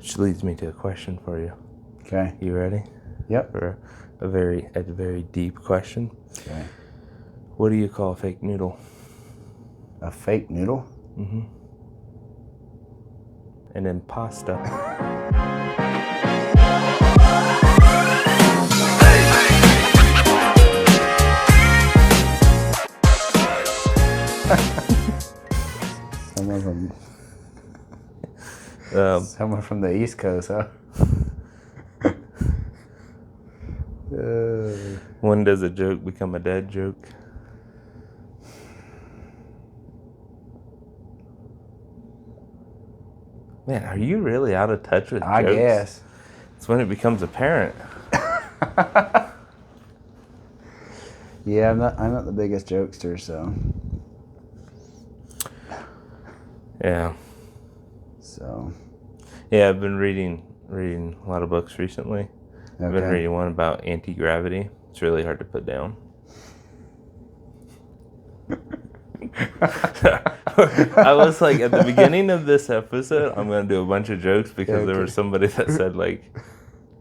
Which leads me to a question for you. Okay. You ready? Yep. For a very deep question. Okay. What do you call a fake noodle? A fake noodle? Mm-hmm. An impasta. Someone from the East Coast, huh? When does a joke become a dad joke? Man, are you really out of touch with jokes? I guess. It's when it becomes apparent. Yeah, I'm not the biggest jokester, so. Yeah. So. Yeah, I've been reading a lot of books recently. Okay. I've been reading one about anti-gravity. It's really hard to put down. I was like, at the beginning of this episode, I'm going to do a bunch of jokes because there was somebody that said, like,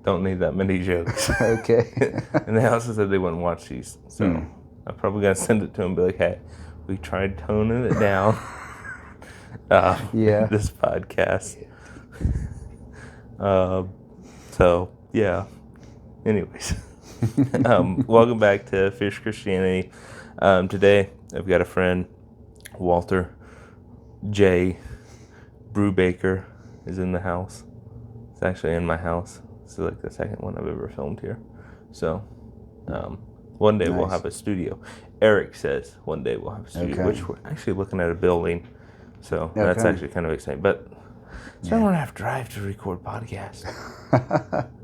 don't need that many jokes. Okay. And they also said they wouldn't watch these. So I'm probably going to send it to them and be like, hey, we tried toning it down. Yeah. This podcast. So, yeah. Anyways. Welcome back to Fierce Christianity. Today, I've got a friend, Walter J. Brubacker, is in the house. It's actually in my house. This is like the second one I've ever filmed here. So, one day we'll have a studio. Eric says one day we'll have a studio, which we're actually looking at a building. So that's actually kind of exciting. But so I don't have to drive to record podcasts.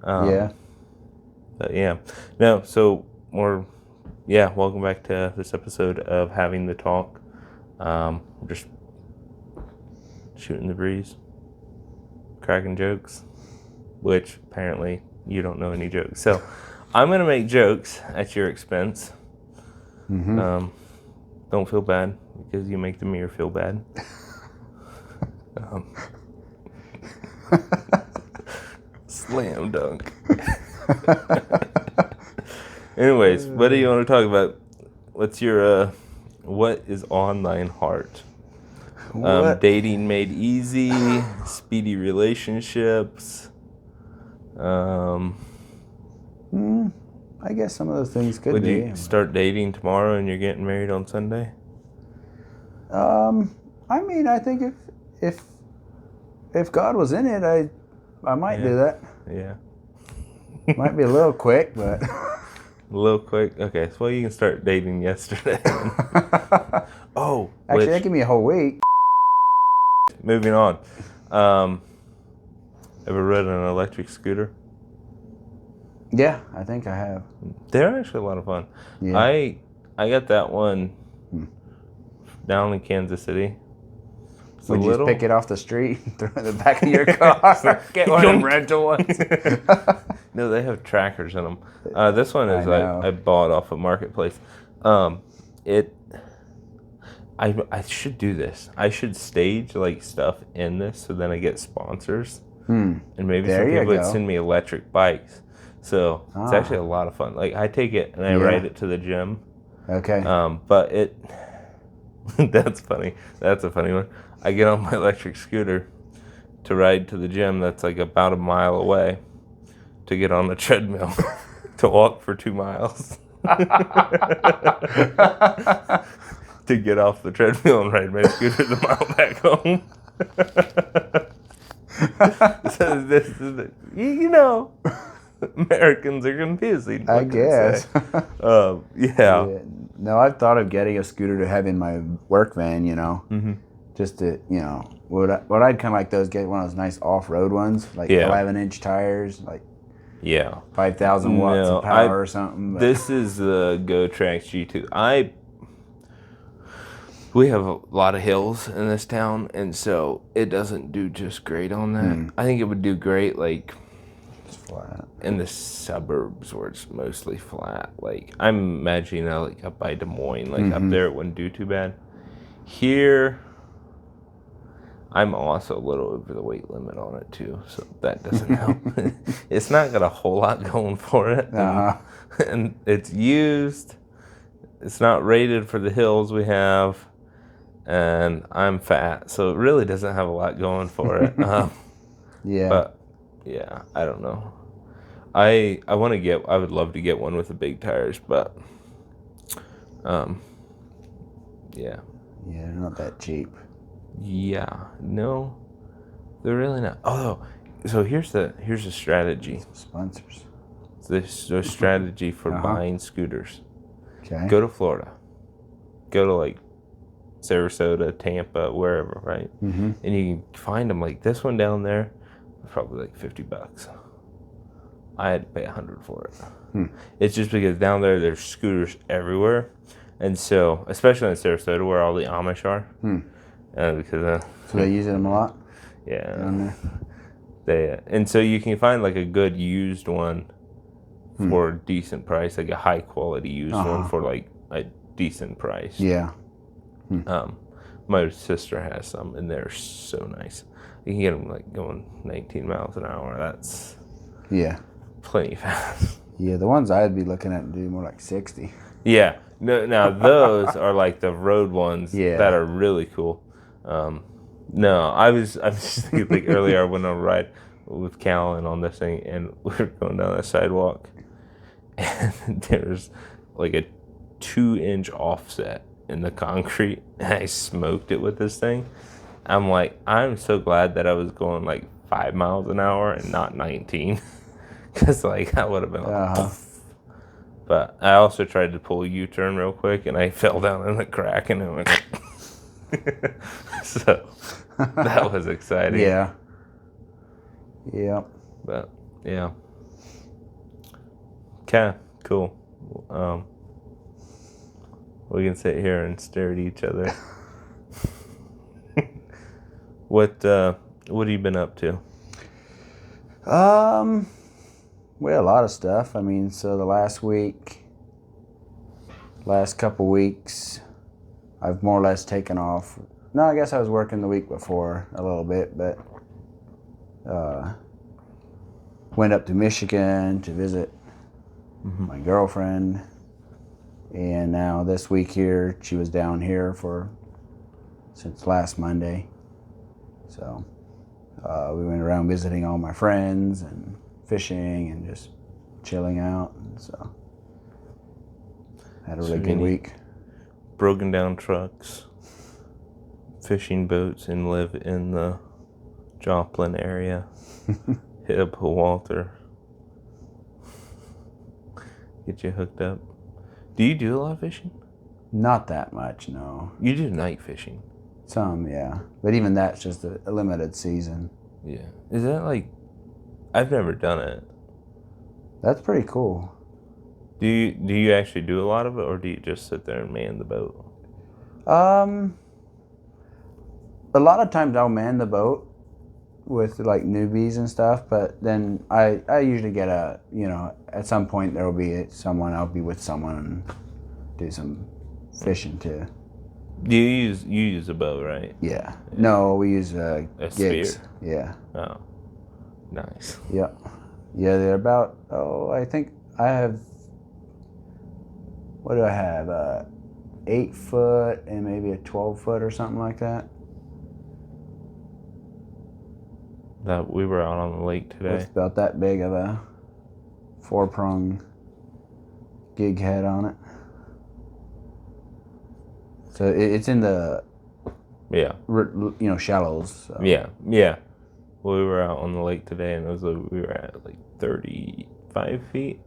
Yeah. But yeah. No, so welcome back to this episode of Having the Talk. We're just shooting the breeze, cracking jokes, which apparently you don't know any jokes. So I'm going to make jokes at your expense. Mm-hmm. Don't feel bad because you make the mirror feel bad. Slam dunk. Anyways, what do you want to talk about? What's your, what is online heart? Dating made easy, speedy relationships. I guess some of those things could Would be. you start dating tomorrow and you're getting married on Sunday? I mean, I think if God was in it, I might do that. Yeah. Might be a little quick, but a little quick. Okay, so you can start dating yesterday. Actually, that give me a whole week. Moving on. Ever rode an electric scooter? Yeah, I think I have. They're actually a lot of fun. Yeah. I got that one down in Kansas City. Would you just pick it off the street and throw it in the back of your car? Get one of them rental ones. No, they have trackers in them. This one is I bought off a marketplace. I should do this. I should stage like stuff in this so then I get sponsors. And maybe some people would send me electric bikes. So it's actually a lot of fun. Like I take it and I ride it to the gym. Okay. But that's funny. That's a funny one. I get on my electric scooter to ride to the gym that's like about a mile away to get on the treadmill to walk for 2 miles. To get off the treadmill and ride my scooter the mile back home. So this is Americans are confusing. I guess. Yeah. No, I've thought of getting a scooter to have in my work van, just to, what I'd kind of like those, get one of those nice off-road ones, like 11-inch tires, like 5,000 watts of power or something. But. This is the GoTrax G2. We have a lot of hills in this town, and so it doesn't do just great on that. I think it would do great, like, flat in the suburbs where it's mostly flat. Like, I'm imagining like up by Des Moines, like up there it wouldn't do too bad. Here, I'm also a little over the weight limit on it too, so that doesn't help. It's not got a whole lot going for it, and it's used. It's not rated for the hills we have, and I'm fat, so it really doesn't have a lot going for it. Yeah. But yeah, I don't know. I want to get. I would love to get one with the big tires, but yeah. Yeah, they're not that cheap. Yeah, no, they're really not. Oh, so here's the strategy. Some sponsors. The strategy for buying scooters. Okay. Go to Florida. Go to like Sarasota, Tampa, wherever, right? Mm-hmm. And you can find them like this one down there, probably like $50. I had to pay $100 for it. It's just because down there's scooters everywhere, and so especially in Sarasota where all the Amish are. Because so they use them a lot. Yeah. Down there. And so you can find like a good used one for a decent price, like a high quality used one for like a decent price. Yeah. My sister has some, and they're so nice. You can get them like going 19 miles an hour. That's plenty fast. Yeah, the ones I'd be looking at do more like 60. Yeah. No, now those are like the road ones that are really cool. No, I was just thinking like earlier I went on a ride with Callan on this thing, and we were going down the sidewalk, and there's like a 2-inch offset in the concrete, and I smoked it with this thing. I'm like, I'm so glad that I was going like 5 miles an hour and not 19, because like I would have been like, poof. But I also tried to pull a U-turn real quick, and I fell down in the crack, and it went. So that was exciting. Yeah. Yeah. But yeah. Okay, cool. We can sit here and stare at each other. What have you been up to? Well, a lot of stuff. I mean, so the last couple weeks, I've more or less taken off. No, I guess I was working the week before a little bit, but went up to Michigan to visit my girlfriend. And now this week here, she was down here since last Monday. So we went around visiting all my friends and fishing and just chilling out. And so had a really good week. Broken down trucks, fishing boats, and live in the Joplin area. Hit up a Walter. Get you hooked up. Do you do a lot of fishing? Not that much, no. You do night fishing? Some, yeah. But even that's just a limited season. Yeah. Is that like... I've never done it. That's pretty cool. Do you actually do a lot of it, or do you just sit there and man the boat? A lot of times I'll man the boat with like newbies and stuff, but then I usually get at some point there will be I'll be with someone and do some fishing too. Do you use a boat, right? Yeah. No, we use a gigs. Sphere? Yeah. Oh, nice. Yeah. Yeah, they're about, I think I have, what do I have? 8 foot and maybe a 12 foot or something like that. That we were out on the lake today. It's about that big of a 4-prong gig head on it. So it's in the shallows. So. Yeah. Well, we were out on the lake today, and we were at like 35 feet.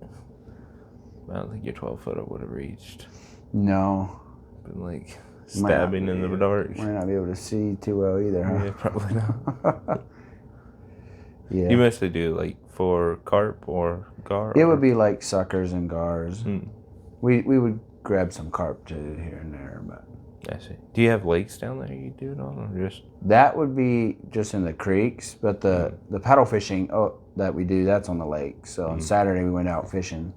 I don't think your 12 foot would have reached. No. Been like stabbing in the dark. Might not be able to see too well either, huh? Yeah, probably not. Yeah. You mostly do like for carp or gar? It would be like suckers and gars. We would grab some carp too here and there, but. I see. Do you have lakes down there you do it on, or just? That would be just in the creeks, but the paddle fishing that we do, that's on the lake. So on Saturday we went out fishing.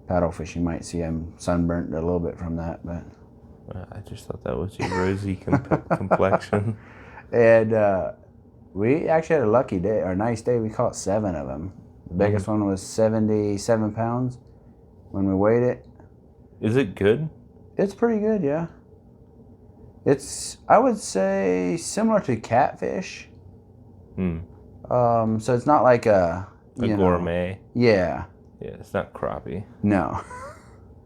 Paddle fishing, might see I'm sunburnt a little bit from that, but. I just thought that was your rosy complexion. And we actually had a lucky day, or a nice day. We caught 7 of them. The biggest one was 77 pounds when we weighed it. Is it good? It's pretty good, yeah. It's, I would say, similar to catfish. So it's not like a gourmet. Yeah. Yeah, it's not crappie. No.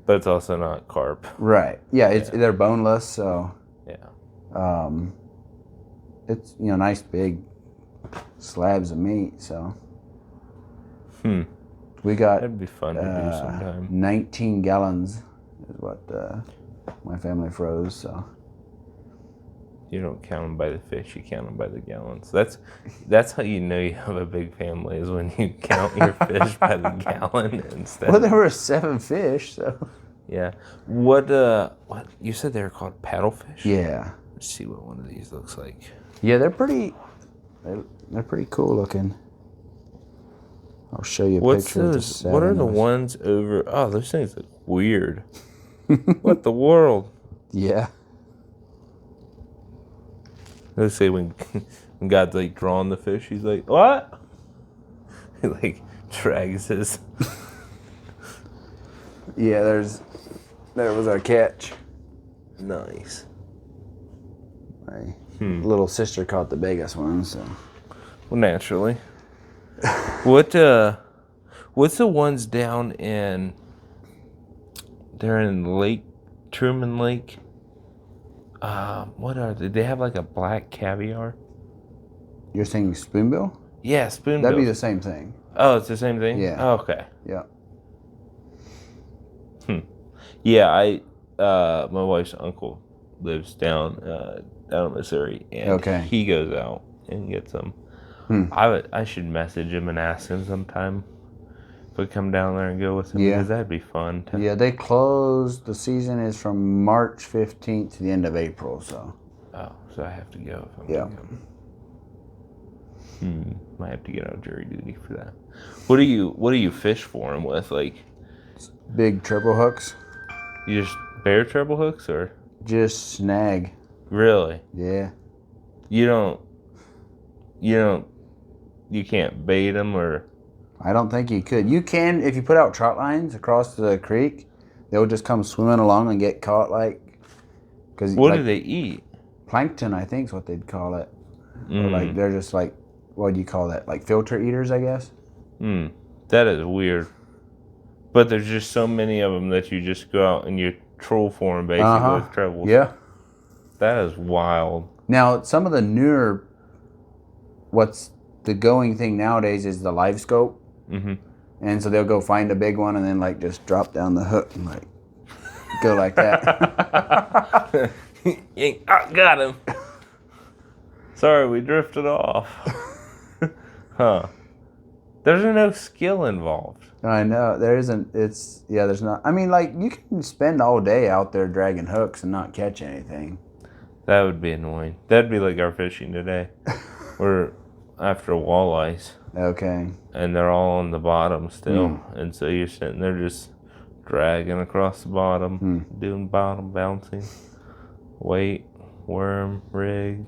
But it's also not carp. Right. Yeah, they're boneless, so yeah. It's nice big slabs of meat, so. We got that'd be fun to do sometime. 19 gallons is what my family froze, so. You don't count them by the fish, you count them by the gallons. That's how you know you have a big family, is when you count your fish by the gallon instead. Well, there were 7 fish, so. Yeah. What you said they were called paddlefish? Yeah. Let's see what one of these looks like. Yeah, they're pretty cool looking. I'll show you a picture of the What are the ones over? Oh, those things look weird. What the world? Yeah. Let's say when God's like drawing the fish, he's like, what? He like drags his. Yeah, there was our catch. Nice. My little sister caught the biggest one, so. Well, naturally. What's the ones down in? They're in Truman Lake. What are they? They have like a black caviar. You're saying spoonbill? Yeah, spoonbill. That'd be the same thing. Oh, it's the same thing? Yeah. Oh, okay. Yeah. Yeah, my wife's uncle lives down in Missouri, and he goes out and gets them. I should message him and ask him sometime if we come down there and go with him, because that'd be fun. Yeah, they close. The season is from March 15th to the end of April, so. Oh, so I have to go if I'm yeah. going to come. Might have to get out jury duty for that. What do you fish for him with? Like big treble hooks. You just bare treble hooks, or just snag? Really? Yeah. You can't bait them, or? I don't think you could. You can if you put out trout lines across the creek. They'll just come swimming along and get caught, Cause what do they eat? Plankton, I think is what they'd call it. Or they're just what do you call that? Like filter eaters, I guess. That is weird. But there's just so many of them that you just go out and you troll for them basically with trebles. Yeah. That is wild. Now, some of the newer, what's the going thing nowadays is the live scope. And so they'll go find a big one and then just drop down the hook and go like that. Got him. Sorry, we drifted off. Huh. There's no skill involved. I know. There isn't. There's not. I mean, you can spend all day out there dragging hooks and not catch anything. That would be annoying. That'd be like our fishing today. We're after walleyes. Okay. And they're all on the bottom still. And so you're sitting there just dragging across the bottom, doing bottom bouncing. Weight, worm, rig.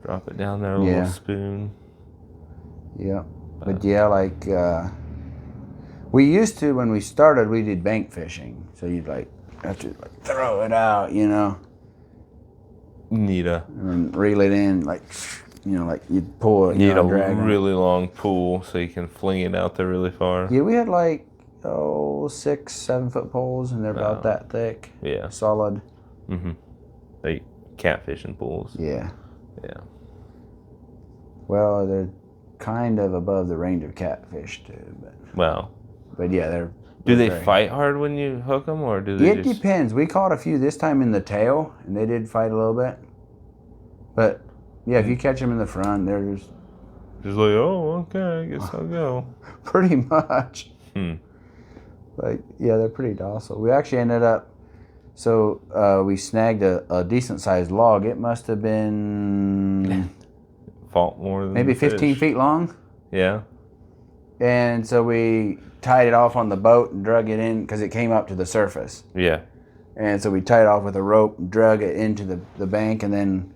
Drop it down there, a little spoon. Yeah. But we used to, when we started, we did bank fishing. So you'd have to throw it out, Neat. And reel it in, you'd pull it. Need a really long pool so you can fling it out there really far. Yeah, we had 6-7 foot poles, and they're about that thick. Yeah. Solid. Like catfishing pools. Yeah. Yeah. Well, they're kind of above the range of catfish too, but yeah, they're. Do they fight hard when you hook them, or do they? It depends. We caught a few this time in the tail, and they did fight a little bit. But yeah, if you catch them in the front, they're just like, oh, okay, I guess I'll go. Pretty much. Yeah, they're pretty docile. We actually ended up. So we snagged a decent sized log. It must have been more than maybe 15 feet long. Yeah. And so we tied it off on the boat and drug it in because it came up to the surface. Yeah. And so we tied it off with a rope and drug it into the bank, and then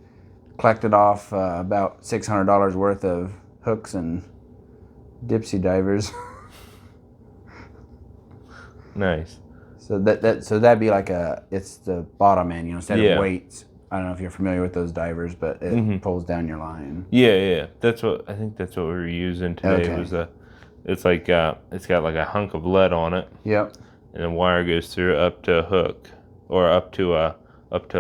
collected off about $600 worth of hooks and dipsy divers. Nice. So that'd be like it's the bottom end, instead of weights. I don't know if you're familiar with those divers, but it pulls down your line. Yeah. I think that's what we were using today. Okay. It's like it's got like a hunk of lead on it. Yep. And the wire goes through up to a hook, or up to a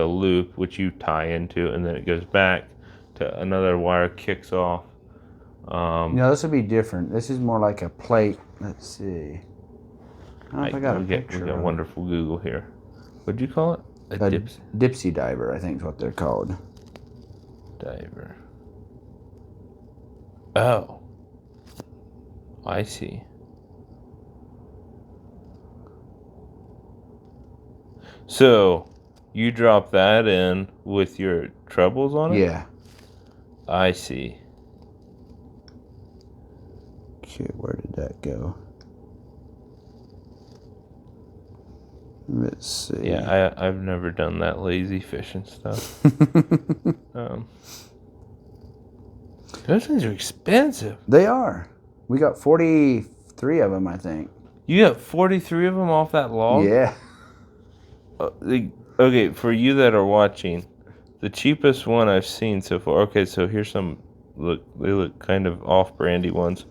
loop, which you tie into, and then it goes back to another wire, kicks off. This would be different. This is more like a plate. Let's see. I don't know if I got a picture. We got wonderful Google here. What'd you call it? A dipsy diver, I think is what they're called. Diver. Oh. I see. So, you drop that in with your trebles on it? Yeah. I see. Okay, where did that go? Let's see. Yeah, I've never done that lazy fishing stuff. Those things are expensive. They are. We got 43 of them, I think. You got 43 of them off that log? Yeah. Okay, for you that are watching, the cheapest one I've seen so far. Okay, so here's some. They look kind of off-brandy ones.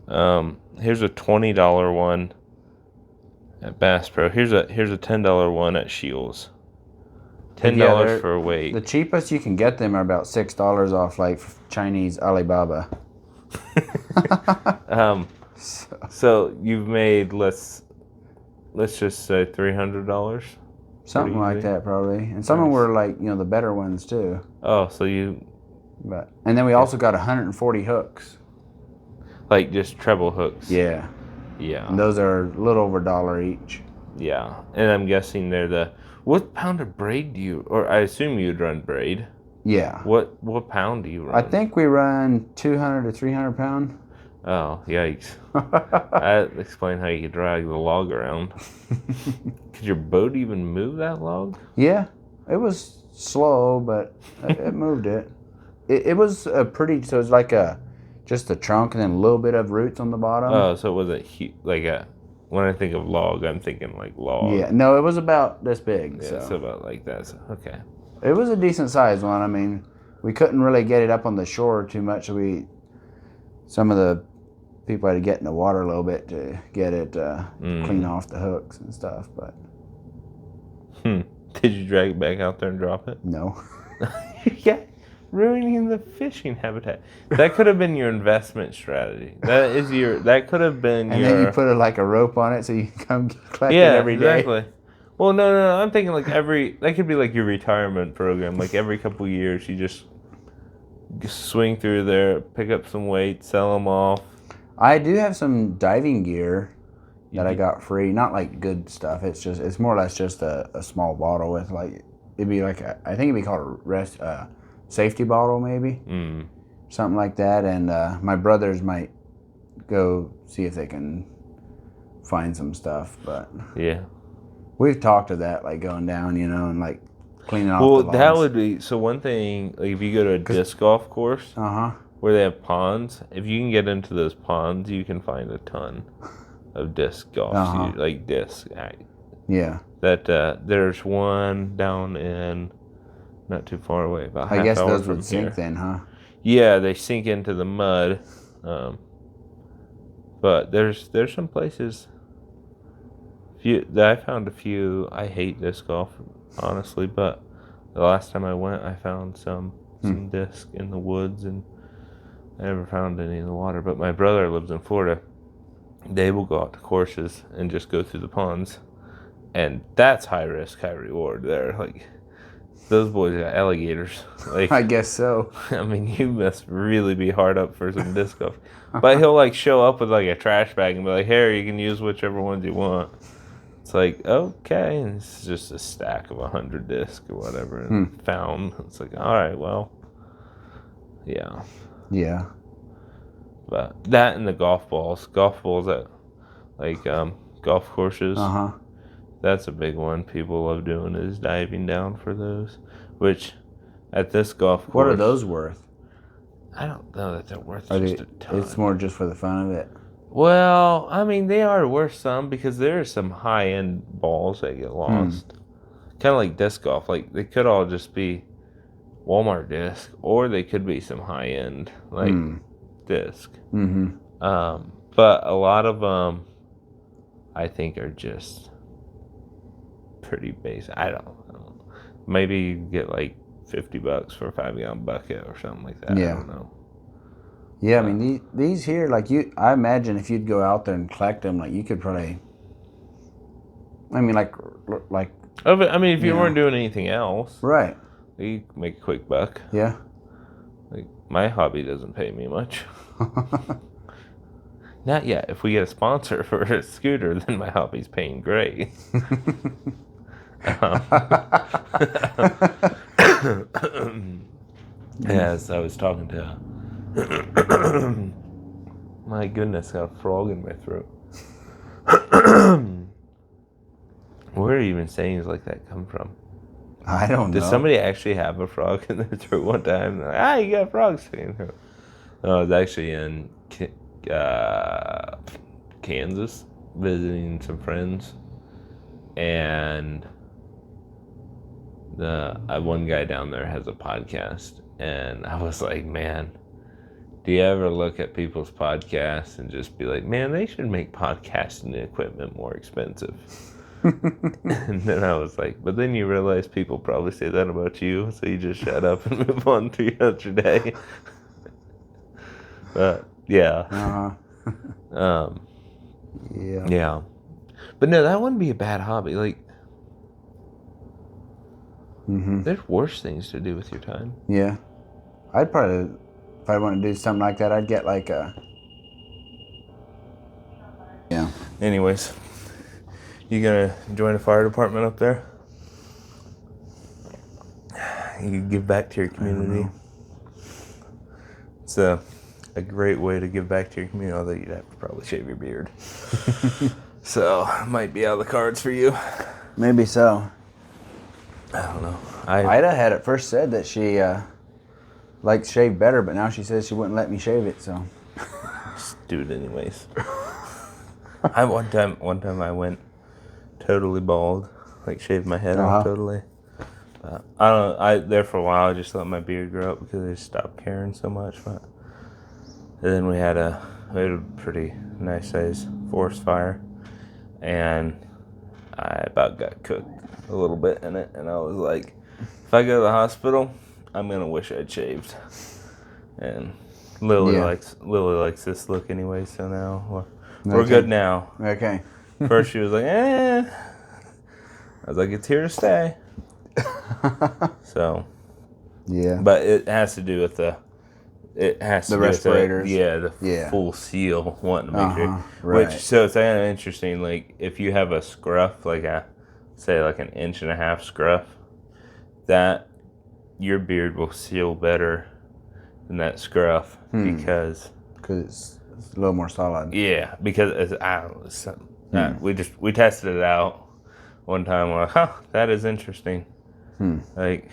Here's a $20 one at Bass Pro. Here's a $10 one at Shields. $10 for a weight. The cheapest you can get them are about $6 off, like Chinese Alibaba. So you've made let's just say $300. Something like that, probably. And some of them were like, the better ones too. Oh, so you. And then we also got 140 hooks. Like just treble hooks. Yeah. Yeah. And those are a little over $1 each. Yeah. And I'm guessing they're what pound of braid do you, or I assume you'd run braid. Yeah. What pound do you run? I think we run 200 to 300 pound. Oh, yikes. That explains how you could drag the log around. Could your boat even move that log? Yeah. It was slow, but it moved it. It was so it's like just a trunk and then a little bit of roots on the bottom. Oh, so it wasn't when I think of log, I'm thinking like log. Yeah, no, it was about this big. Yeah, so about like that. So, okay. It was a decent sized one. I mean, we couldn't really get it up on the shore too much. Some of the people had to get in the water a little bit to get it clean off the hooks and stuff. But did you drag it back out there and drop it? No. Yeah. Ruining the fishing habitat. That could have been your investment strategy. That could have been and then you put a rope on it so you can come collect it every day. Yeah, exactly. Well, no. I'm thinking that could be like your retirement program. Like every couple of years, you just swing through there, pick up some weights, sell them off. I do have some diving gear that I got free. Not like good stuff. It's more or less just a small bottle with it'd be like I think it'd be called a safety bottle maybe, something like that. And my brothers might go see if they can find some stuff, but yeah, we've talked of that, going down, and cleaning off. Well, that would be one thing. Like if you go to a disc golf course, where they have ponds, if you can get into those ponds, you can find a ton of disc golf, disc. Yeah. That there's one down in. Not too far away, about half hour from here. I guess those would sink then, huh? Yeah, they sink into the mud. But there's some places. I found a few. I hate disc golf, honestly, but the last time I went, I found some disc in the woods, and I never found any in the water. But my brother lives in Florida. They will go out to courses and just go through the ponds, and that's high risk, high reward there. Those boys got alligators. I guess so. I mean, you must really be hard up for some disc golf. But he'll show up with a trash bag and be like, "Here, you can use whichever ones you want." It's like, okay, and it's just a stack of 100 discs or whatever, and found. It's like, all right, well, yeah. Yeah. But that and the golf balls at golf courses. That's a big one people love doing, is diving down for those, which at this golf course. What are those worth? I don't know that they're worth just a ton. It's more just for the fun of it. Well, I mean, they are worth some because there are some high-end balls that get lost. Kind of like disc golf. Like, they could all just be Walmart disc, or they could be some high-end, like, disc. Mm-hmm. But a lot of them, I think, are just pretty basic. I don't know. Maybe you get, like, $50 for a 5-gallon bucket or something like that. Yeah. I don't know. Yeah, I mean, these here, like, I imagine if you'd go out there and collect them, like, you could probably, I mean, like. I mean, if you weren't doing anything else. Right. You can make a quick buck. Yeah. Like, my hobby doesn't pay me much. Not yet. If we get a sponsor for a scooter, then my hobby's paying great. Yes, I was talking to... My goodness, got a frog in my throat. Where are even sayings like that come from? I don't know. Did somebody actually have a frog in their throat one time? Like, you got a frog sticking in your throat. No, I was actually in Kansas visiting some friends, and one guy down there has a podcast, and I was like, man, do you ever look at people's podcasts and just be like, man, they should make podcasting equipment more expensive? And then I was like, but then you realize people probably say that about you, so you just shut up and move on to your other day. But yeah. Yeah. But no, that wouldn't be a bad hobby. Like, there's worse things to do with your time. Yeah. I'd probably, if I want to do something like that, I'd get like a... Yeah. Anyways, you gonna join the fire department up there? You give back to your community. It's a great way to give back to your community, although you'd have to probably shave your beard. So, might be out of the cards for you. Maybe so. I don't know. Ida had at first said that she liked to shave better, but now she says she wouldn't let me shave it, so. Just do it anyways. One time I went totally bald, like shaved my head off totally. I don't know, there for a while I just let my beard grow up because I just stopped caring so much. But and then we had a pretty nice size forest fire, and I about got cooked a little bit in it, and I was like, if I go to the hospital, I'm gonna wish I'd shaved. And Lily likes this look anyway, so now we're good now. Okay. First she was like, I was like, it's here to stay. So yeah, but it has to do with the respirators. The full seal, wanting to make sure. Right. So it's kind of interesting. Like if you have a scruff, like an 1.5 inch scruff, that your beard will seal better than that scruff because it's a little more solid. Yeah, because we tested it out one time. We're like, that is interesting. Like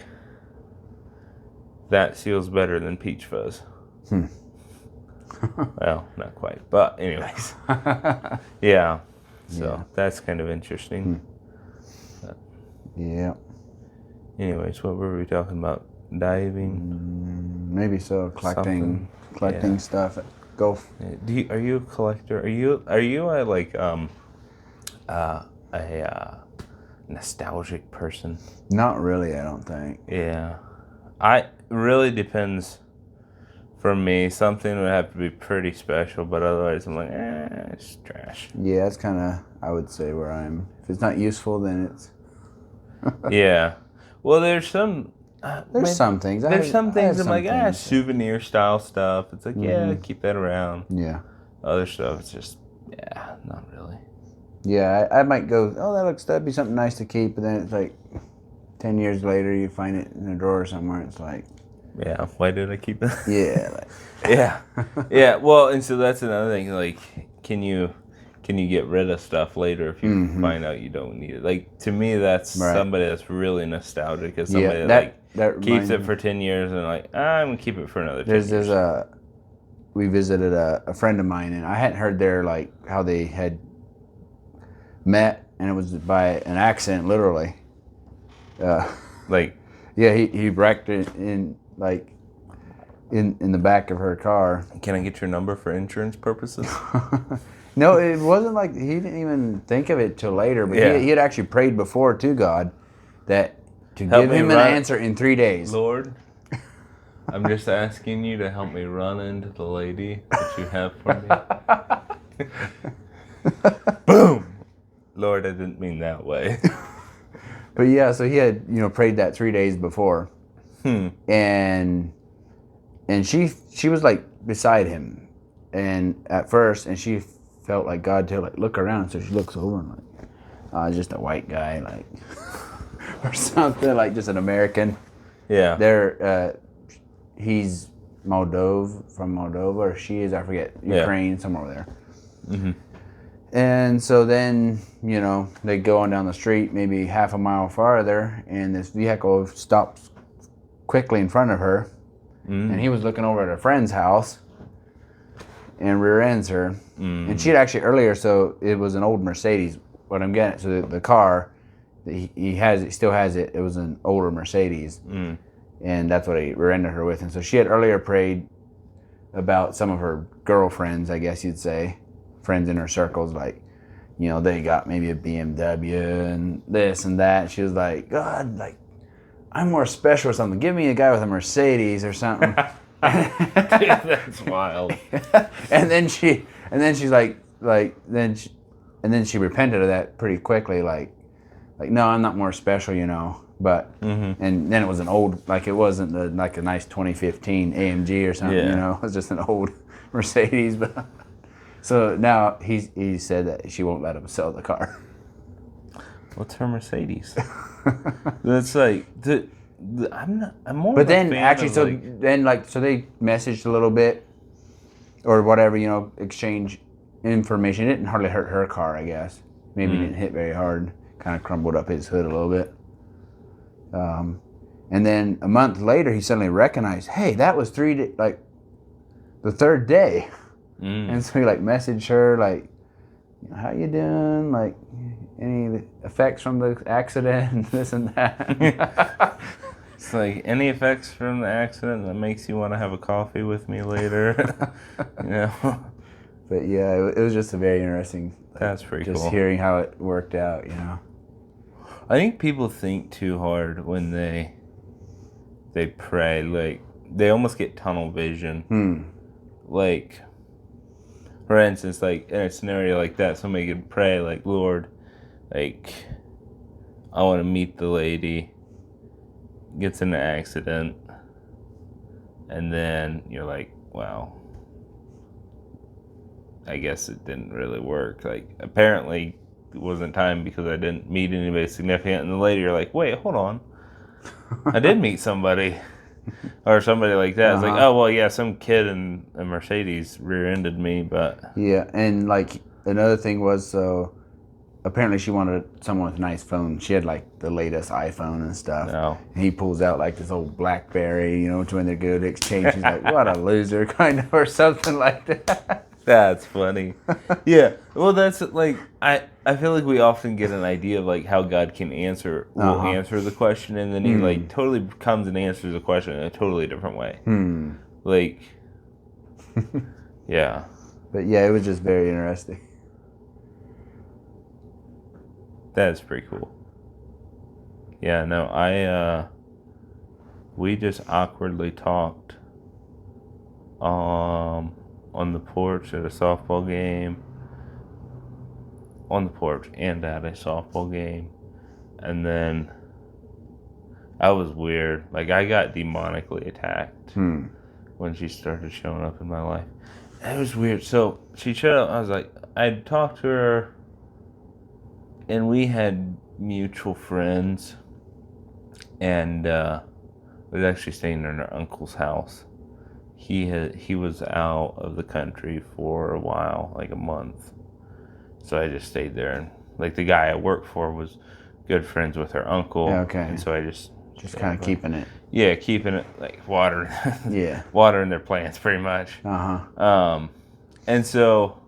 that seals better than peach fuzz. Well, not quite, but anyways. Yeah. So that's kind of interesting. Yeah. Anyways, what were we talking about? Diving? Maybe so. Collecting stuff at golf. Are you a collector? Are you a nostalgic person? Not really, I don't think. Yeah. Really depends. For me, something would have to be pretty special, but otherwise I'm like, it's trash. Yeah, that's kind of, I would say, where I'm. If it's not useful, then it's... Yeah. Well, there's some... some things. There's some things I'm like, souvenir style stuff. It's like, keep that around. Yeah. Other stuff, it's just, not really. Yeah, I might go, that'd be something nice to keep, but then it's like 10 years later, you find it in a drawer somewhere. It's like, yeah, why did I keep it? Yeah. Yeah. Well, and so that's another thing. Like, can you get rid of stuff later if you find out you don't need it? Like, to me, that's somebody that's really nostalgic. Is somebody keeps it for 10 years and like, I'm going to keep it for another 10 years. We visited a friend of mine, and I hadn't heard like how they had met, and it was by an accident, literally. He wrecked it in the back of her car. Can I get your number for insurance purposes? No, it wasn't like he didn't even think of it till later, but he had actually prayed before to God that to give him an answer in 3 days. Lord, I'm just asking you to help me run into the lady that you have for me. Boom! Lord, I didn't mean that way. But yeah, so he had, prayed that 3 days before. And she was like beside him. And at first, and she felt like God to like look around. So she looks over and like, just a white guy, like, or something, like just an American. Yeah. He's from Moldova, or she is, I forget, Ukraine, somewhere over there. Mm-hmm. And so then, they go on down the street, maybe half a mile farther, and this vehicle stops quickly in front of her. And he was looking over at a friend's house and rear ends her. And she had actually earlier, so it was an old Mercedes, what I'm getting. So the car, he still has it. It was an older Mercedes. And that's what he rear-ended her with. And so she had earlier prayed about some of her girlfriends, I guess you'd say, friends in her circles, like, they got maybe a BMW and this and that. She was like, God, like, I'm more special or something. Give me a guy with a Mercedes or something. That's wild. and then she's like, then she repented of that pretty quickly, like, no, I'm not more special, But and then it was an old, like, it wasn't like a nice 2015 AMG or something, It was just an old Mercedes. But so now he said that she won't let him sell the car. What's her Mercedes? That's like I'm more. But then actually, so they messaged a little bit, or whatever, exchange information. It didn't hardly hurt her car, I guess. Maybe it didn't hit very hard. Kind of crumbled up his hood a little bit. And then a month later, he suddenly recognized, hey, that was the third day. And so he messaged her, like, how you doing? Like, any effects from the accident? This and that. It's like, any effects from the accident that makes you want to have a coffee with me later? But yeah, it was just a very interesting. That's pretty cool. Just hearing how it worked out, I think people think too hard when they pray. Like, they almost get tunnel vision. Like, for instance, like, in a scenario like that, somebody could pray, like, Lord, like, I want to meet the lady, gets in an accident, and then you're like, well, I guess it didn't really work. Like, apparently it wasn't time because I didn't meet anybody significant. And then later you're like, wait, hold on. I did meet somebody. Or somebody like that. It's like, oh, well, yeah, some kid in a Mercedes rear-ended me, but... Yeah, and, like, another thing was, so apparently she wanted someone with a nice phone. She had, like, the latest iPhone and stuff. No. And he pulls out, like, this old BlackBerry, to when they go to exchange. She's like, what a loser, kind of, or something like that. That's funny. Yeah. Well, that's, like, I feel like we often get an idea of, like, how God will answer the question, and then he, like, totally comes and answers the question in a totally different way. Like, yeah. But, yeah, it was just very interesting. That's pretty cool. Yeah, no, we just awkwardly talked, on the porch at a softball game. On the porch and at a softball game. And then I was weird. Like, I got demonically attacked when she started showing up in my life. It was weird. So she showed up. I was like, I'd talked to her, and we had mutual friends. And we was actually staying in her uncle's house. He was out of the country for a while, like a month. So I just stayed there, and like the guy I worked for was good friends with her uncle. Yeah, okay. And so I just kind of keeping it. Yeah, keeping it like water. Yeah. Watering their plants pretty much. And so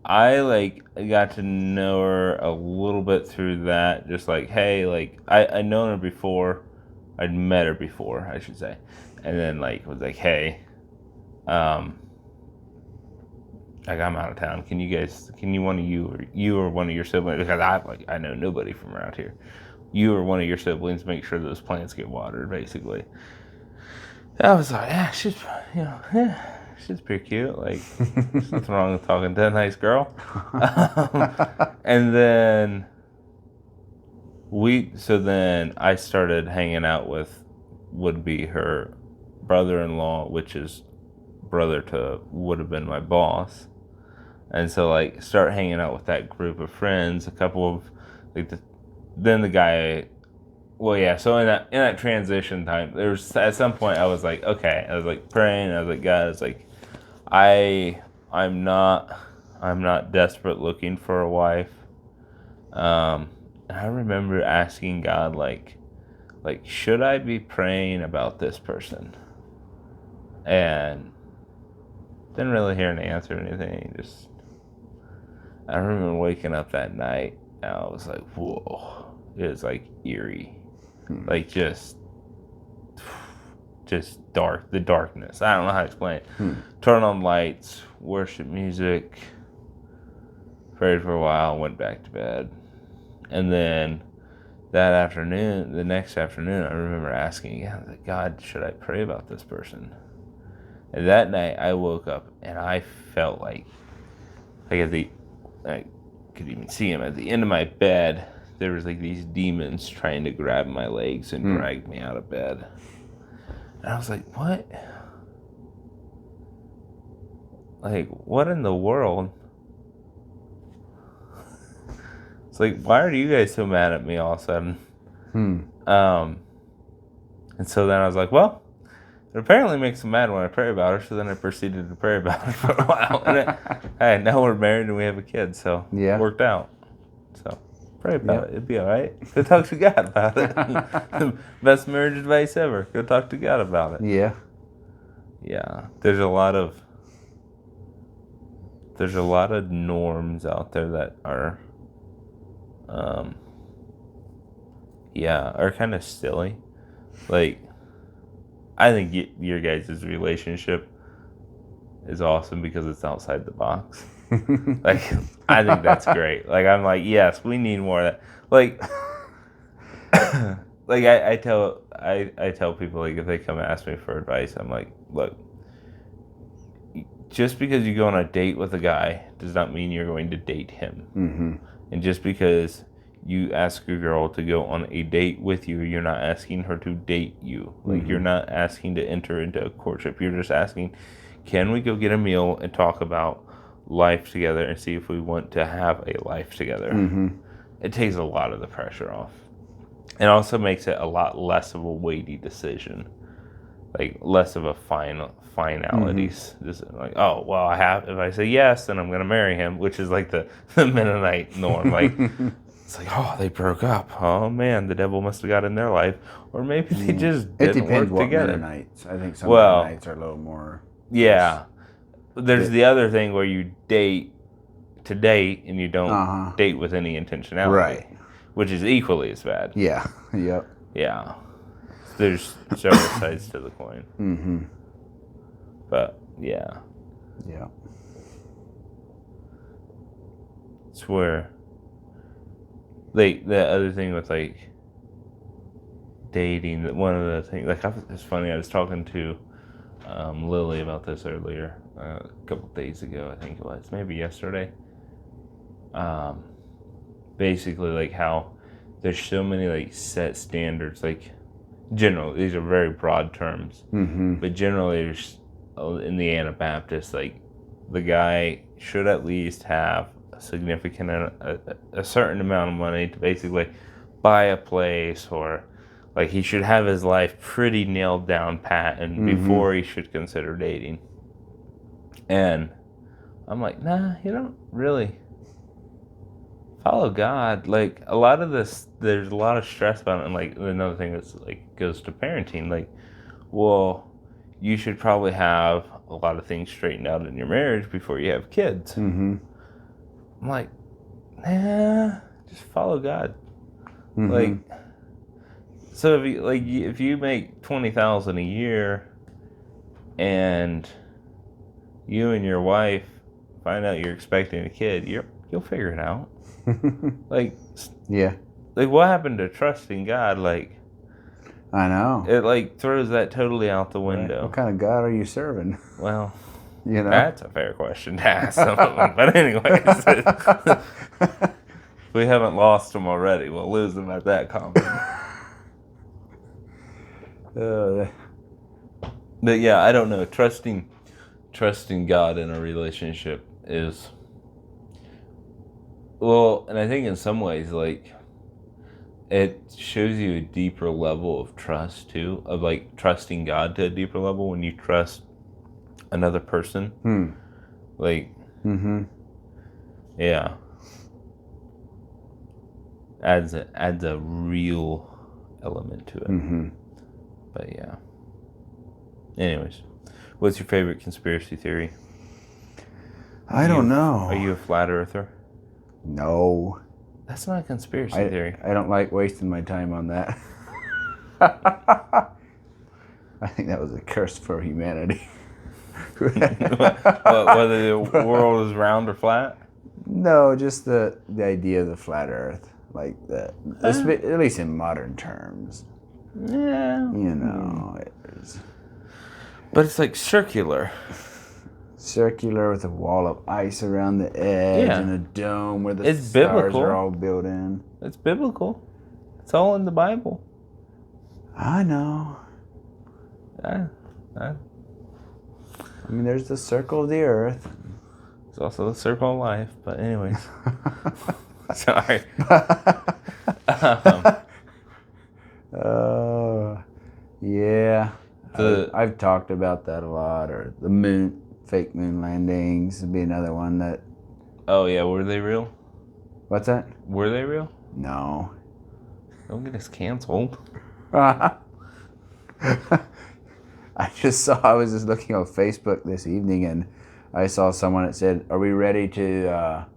I like got to know her a little bit through that. Just like, hey, like I'd known her before. I'd met her before, I should say. And then like was like, hey, like I'm out of town. Can one of you or one of your siblings, because I know nobody from around here. You or one of your siblings make sure those plants get watered, basically. I was like, yeah, she's pretty cute. Like, there's nothing wrong with talking to a nice girl. And then then I started hanging out with would be her brother-in-law, which is brother to would have been my boss. And so like start hanging out with that group of friends. A couple of like then the guy. Well, yeah. So in that transition time, there was at some point I was like, okay. I was like praying. I was like, God, it's like, I'm not desperate looking for a wife. I remember asking God like, should I be praying about this person? And didn't really hear an answer or anything. Just I remember waking up that night and I was like, whoa. It was like eerie. Like just dark, the darkness. I don't know how to explain it. Turn on lights, worship music, prayed for a while, went back to bed. And then the next afternoon, I remember asking God, should I pray about this person? And that night I woke up and I felt like I could even see him at the end of my bed. There was like these demons trying to grab my legs and drag me out of bed. And I was like, what? Like, what in the world? It's like, why are you guys so mad at me all of a sudden? And so then I was like, well, it apparently makes them mad when I pray about her. So then I proceeded to pray about her for a while. And now we're married and we have a kid. So it worked out. So pray about it. It'd be all right. Go talk to God about it. Best marriage advice ever. Go talk to God about it. Yeah. Yeah. There's a lot of norms out there that are are kind of silly. Like, I think your guys' relationship is awesome because it's outside the box. Like, I think that's great. Like, I'm like, yes, we need more of that. Like, like I tell people, like, if they come ask me for advice, I'm like, look, just because you go on a date with a guy does not mean you're going to date him. And just because you ask a girl to go on a date with you, you're not asking her to date you. Like, you're not asking to enter into a courtship. You're just asking, can we go get a meal and talk about life together and see if we want to have a life together? It takes a lot of the pressure off. It also makes it a lot less of a weighty decision. Like, less of a finalities. Just like, oh, well, if I say yes, then I'm going to marry him, which is like the Mennonite norm. Like, it's like, oh, they broke up. Oh, man, the devil must have got in their life. Or maybe they just didn't work together. Mennonites. I think some Mennonites are a little more... Yeah. There's the other thing where you date to date and you don't date with any intentionality. Right. Which is equally as bad. Yeah. Yep. Yeah. There's several sides to the coin. But, yeah. Yeah. It's where... Like, the other thing with, like, dating, one of the things, like, it's funny, I was talking to Lily about this earlier, a couple days ago, I think it was, maybe yesterday. Basically, like, how there's so many, like, set standards, like, generally, these are very broad terms, but generally, there's, in the Anabaptist, like, the guy should at least have a certain amount of money to basically buy a place, or like he should have his life pretty nailed down pat and before he should consider dating. And I'm like, nah, you don't really follow God. Like a lot of this, there's a lot of stress about it. And like another thing that's like goes to parenting. Like, well, you should probably have a lot of things straightened out in your marriage before you have kids. Mm-hmm. I'm like, nah, just follow God. Mm-hmm. Like, so if you make $20,000 a year, and you and your wife find out you're expecting a kid, you'll figure it out. Like, yeah. Like, what happened to trusting God? Like, I know. it like throws that totally out the window. Right. What kind of God are you serving? Well, you know, that's a fair question to ask someone. But anyways, we haven't lost them already. We'll lose them at that comment. But yeah, I don't know. Trusting God in a relationship is, well, and I think in some ways, like, it shows you a deeper level of trust too, of like trusting God to a deeper level when you trust another person. Like, yeah, adds a real element to it. But yeah. Anyways, what's your favorite conspiracy theory? I don't know. Are you a flat earther? No. That's not a conspiracy theory. I don't like wasting my time on that. I think that was a curse for humanity. Whether the world is round or flat? No, just the idea of the flat Earth, like that. At least in modern terms. Yeah. You know, but it's like circular. Circular with a wall of ice around the edge and a dome where the stars biblical. are all built in. It's biblical. It's all in the Bible. I know. I mean, there's the circle of the earth. There's also the circle of life. But anyways. Sorry. Yeah. I've talked about that a lot. Or the fake moon landings would be another one that... Oh, yeah. Were they real? What's that? Were they real? No. Don't get us canceled. I was just looking on Facebook this evening, and I saw someone that said, are we ready to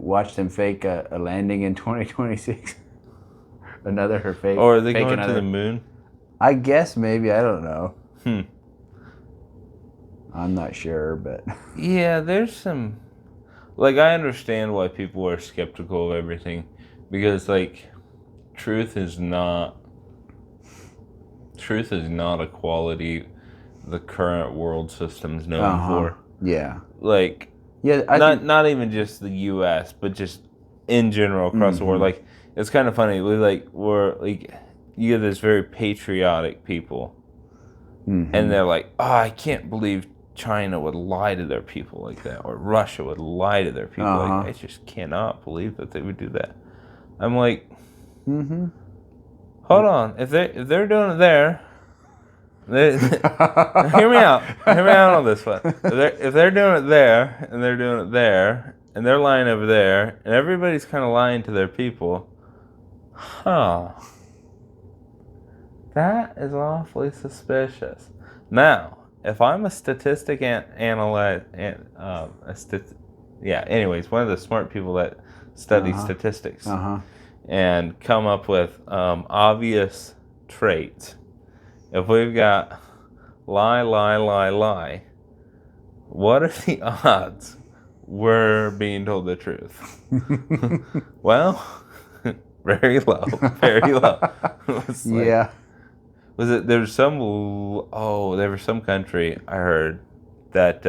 watch them fake a landing in 2026? Another fake. Or are they going to the moon? I guess maybe. I don't know. I'm not sure, but... Yeah, there's some... Like, I understand why people are skeptical of everything. Because, like, truth is not a quality the current world system's known for. Yeah. Like, not even just the U.S., but just in general across the world. Like, it's kind of funny. You get this very patriotic people, and they're like, oh, I can't believe China would lie to their people like that, or Russia would lie to their people. Like, I just cannot believe that they would do that. I'm like, hold on. If they're doing it there, hear me out. Hear me out on this one. If they're doing it there, and they're doing it there, and they're lying over there, and everybody's kind of lying to their people, that is awfully suspicious. Now, if I'm a statistic anyways, one of the smart people that study statistics and come up with obvious traits. If we've got lie, what are the odds we're being told the truth? Well, very low, very low. Yeah. There was some country I heard that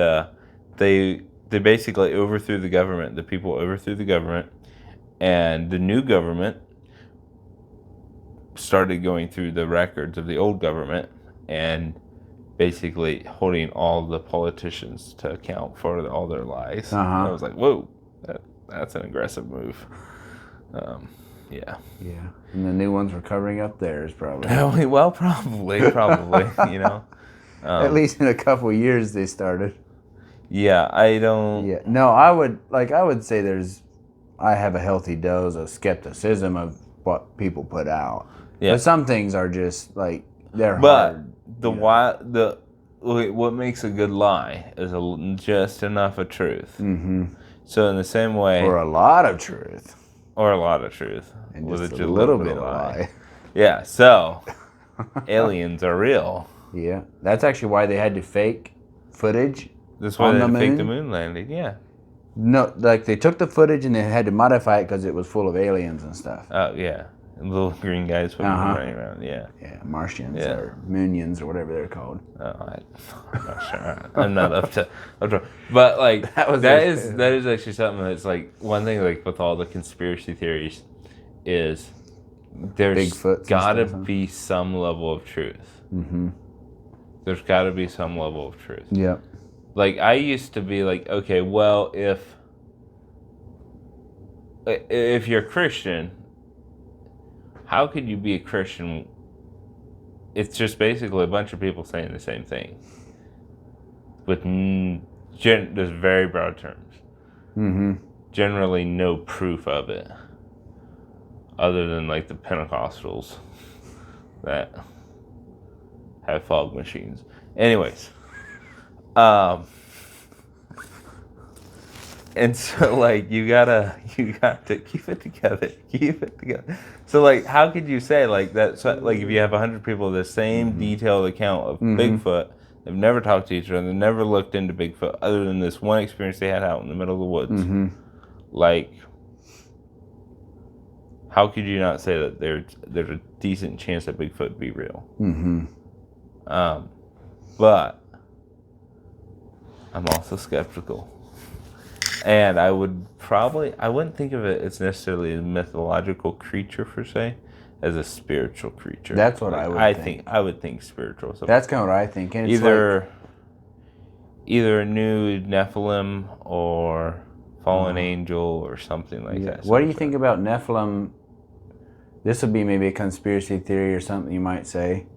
they basically overthrew the government. The people overthrew the government, and the new government started going through the records of the old government and basically holding all the politicians to account for all their lies. I was like, whoa, that's an aggressive move. Yeah. And the new ones were covering up theirs, probably. Well, probably, you know. At least in a couple of years they started. Yeah, I don't... Yeah. No, I would say there's I have a healthy dose of skepticism of what people put out. Yeah. But some things are just like they're but hard. What makes a good lie is just enough of truth. Mm-hmm. So in the same way, or a lot of truth, and with just a little bit of lie. Yeah. So aliens are real. Yeah, that's actually why they had to fake footage. That's why they had to fake the moon landing. Yeah. No, like they took the footage and they had to modify it because it was full of aliens and stuff. Oh yeah, and little green guys running around. Yeah. Yeah, Martians or Moonians or whatever they're called. I'm not sure. I'm not up to. But like that is actually something that's like one thing like with all the conspiracy theories is there's gotta be some level of truth. Mm-hmm. There's got to be some level of truth. Yeah. Like I used to be like, okay, well, if you're a Christian, how could you be a Christian? It's just basically a bunch of people saying the same thing with just very broad terms. Mm-hmm. Generally, no proof of it, other than like the Pentecostals that have fog machines. Anyways, and so like you got to keep it together. So like, how could you say like that? So, like if you have 100 people with the same detailed account of Bigfoot, they've never talked to each other, they've never looked into Bigfoot other than this one experience they had out in the middle of the woods. Like, how could you not say that there's a decent chance that Bigfoot would be real? But I'm also skeptical. And I wouldn't think of it as necessarily a mythological creature per se, as a spiritual creature. That's what I think. I would think spiritual. So that's kind of what I think. And it's either a new Nephilim or fallen angel or something like that. What do you think about Nephilim? This would be maybe a conspiracy theory or something you might say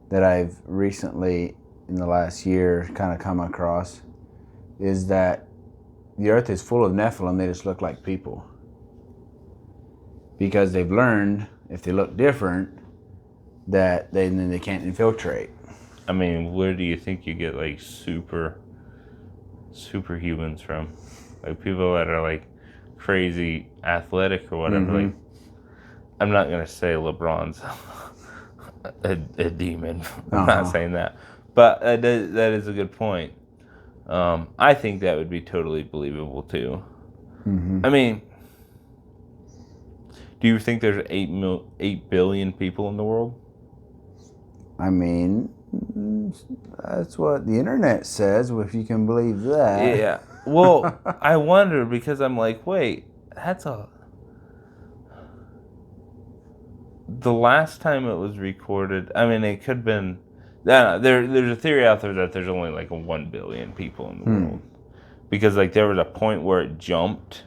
that I've recently, in the last year, kind of come across, is that the earth is full of Nephilim. They just look like people. Because they've learned, if they look different, that then they can't infiltrate. I mean, where do you think you get like superhumans from? Like people that are like crazy athletic or whatever. Like, I'm not gonna say LeBron's a demon. I'm not saying that, but that is a good point. I think that would be totally believable too. I mean, do you think there's 8 billion people in the world? I mean, that's what the internet says, if you can believe that. Yeah. Well, I wonder because I'm like, wait, the last time it was recorded, I mean, it could have been, there's a theory out there that there's only like 1 billion people in the world. Because like there was a point where it jumped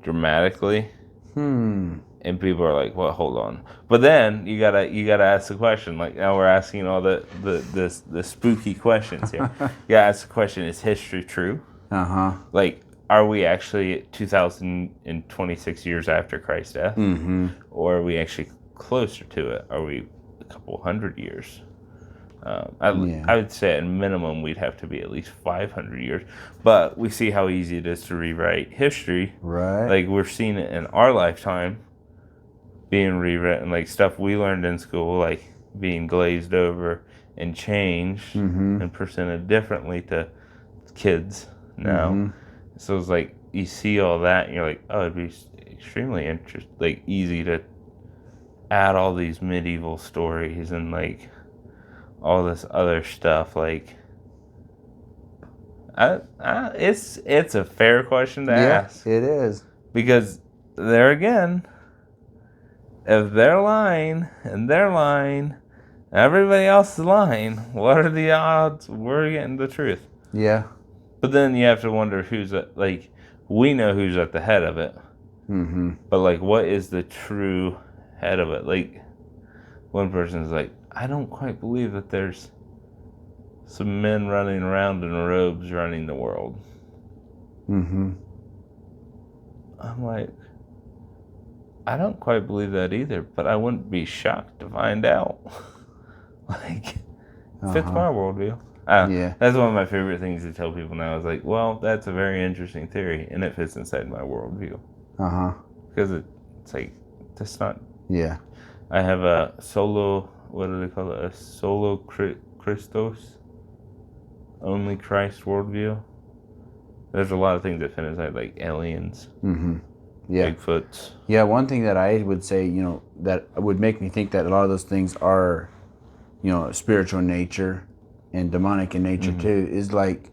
dramatically. And people are like, well, hold on. But then you gotta ask the question. Like now we're asking all the spooky questions here. You gotta ask the question, is history true? Like, are we actually 2,026 years after Christ's death? Or are we actually closer to it? Are we a couple hundred years? I would say at minimum we'd have to be at least 500 years. But we see how easy it is to rewrite history. Right. Like we're seeing it in our lifetime being rewritten, like stuff we learned in school, like being glazed over and changed and presented differently to kids now. So it's like you see all that and you're like, oh, it'd be extremely interesting, like easy to add all these medieval stories and like all this other stuff. Like it's a fair question to ask. It is, because there again, if they're lying and they're lying, everybody else is lying, what are the odds we're getting the truth? Yeah. But then you have to wonder who's like, we know who's at the head of it. But like, what is the true head of it? Like, one person's like, I don't quite believe that there's some men running around in robes running the world. I'm like, I don't quite believe that either, but I wouldn't be shocked to find out. Like, fits my worldview. Yeah. That's one of my favorite things to tell people now is like, well, that's a very interesting theory, and it fits inside my worldview. Because it's like, that's not... Yeah. I have a solo, what do they call it? A solo Christos, only Christ worldview. There's a lot of things that fit inside, like aliens, yeah, Bigfoots. Yeah, one thing that I would say, that would make me think that a lot of those things are, spiritual in nature and demonic in nature too, is like,